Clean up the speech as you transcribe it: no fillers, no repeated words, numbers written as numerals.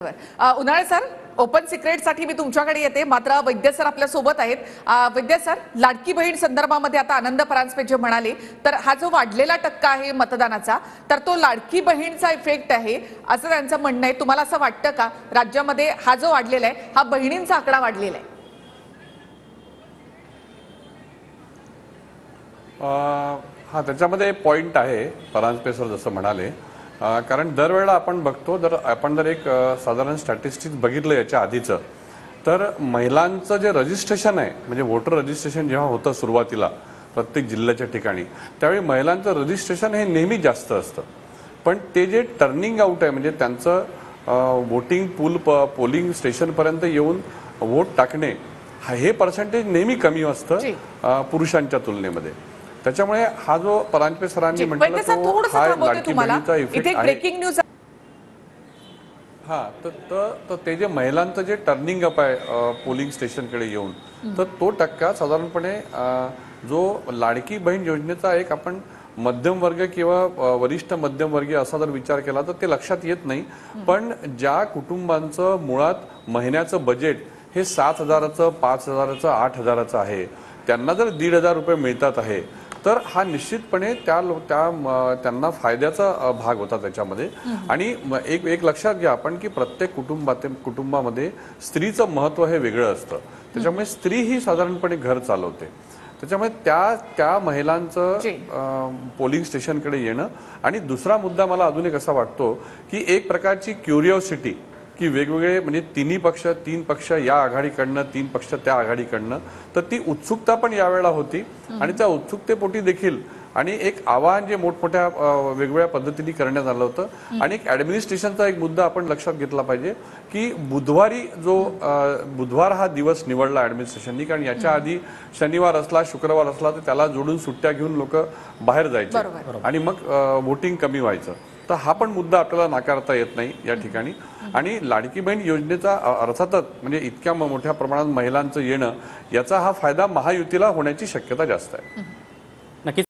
उन्हाळे sir, open secret साठी मी तुमच्याकडे येते, मात्र वैद्य सर आपल्या सोबत आहेत. वैद्य सर, लाडकी बहीण संदर्भामध्ये आता आनंद परांजपे जे म्हणाले, तर हा जो वाढलेला टक्का आहे मतदानाचा, तर तो लाडकी बहीणचा इफेक्ट आहे असं त्यांचं म्हणणं आहे. तुम्हाला असं वाटतं का राज्यामध्ये हा जो वाढलेला आहे हा बहिणींचा आकडा वाढलेला आहे? हा त्याच्यामध्ये पॉइंट आहे. परांजपे सर जसं म्हणाले, कारण दरवेळेला आपण बघतो, आपण जर एक साधारण स्टॅटिस्टिक्स बघितलं याच्या आधीचं, तर महिलांचं जे रजिस्ट्रेशन आहे, म्हणजे वोटर रजिस्ट्रेशन जेव्हा होतं सुरुवातीला प्रत्येक जिल्ह्याच्या ठिकाणी, त्यावेळी महिलांचं रजिस्ट्रेशन हे नेहमी जास्त असतं. पण ते जे टर्निंग आउट आहे, म्हणजे त्यांचं वोटिंग पोलिंग स्टेशनपर्यंत येऊन वोट टाकणे, हे पर्सेंटेज नेहमी कमी असतं पुरुषांच्या तुलनेमध्ये. त्याच्यामुळे हा जो परांजपे सरांनी म्हटलं तो हा लाडकी बहिणीचा इफेक्ट आहे. ब्रेकिंग न्यूज हा तर ते जे महिलांचं जे टर्निंग अप आहे पोलिंग स्टेशनकडे येऊन, तर तो टक्का साधारणपणे जो लाडकी बहीण योजनेचा एक आपण मध्यम वर्ग किंवा वरिष्ठ मध्यमवर्गीय असा जर विचार केला तर ते लक्षात येत नाही. पण ज्या कुटुंबांचं मुळात महिन्याचं बजेट हे 7,000चं, 5,000चं, 8,000चं आहे, त्यांना जर 1,500 रुपये मिळतात आहे, तर हा निश्चितपणे त्यांना फायद्याचा भाग होता त्याच्यामध्ये. आणि एक लक्षात घ्या आपण की प्रत्येक कुटुंबामध्ये स्त्रीचं महत्व हे वेगळं असतं. त्याच्यामुळे स्त्री ही साधारणपणे घर चालवते. त्याच्यामुळे त्या महिलांचं पोलिंग स्टेशनकडे येणं. आणि दुसरा मुद्दा मला अजून एक असा वाटतो की एक प्रकारची क्युरिओसिटी, की वेगवेगळे म्हणजे तीन पक्ष या आघाडीकडनं, 3 पक्ष त्या आघाडीकडनं, तर ती उत्सुकता पण यावेळेला होती. आणि त्या उत्सुकतेपोटी देखील आणि एक आवाहन जे मोठमोठ्या वेगवेगळ्या पद्धतीने करण्यात आलं होतं. आणि एक ऍडमिनिस्ट्रेशनचा एक मुद्दा आपण लक्षात घेतला पाहिजे की बुधवार हा दिवस निवडला ऍडमिनिस्ट्रेशननी, कारण याच्या आधी शनिवार असला, शुक्रवार असला तर त्याला जोडून सुट्ट्या घेऊन लोक बाहेर जायचे आणि मग वोटिंग कमी व्हायचं. तर हा पण मुद्दा आपल्याला नाकारता येत नाही या ठिकाणी. आणि लाडकी बहीण योजनेचा अर्थातच म्हणजे इतक्या मोठ्या प्रमाणात महिलांचं येणं, याचा हा फायदा महायुतीला होण्याची शक्यता जास्त आहे. नक्कीच.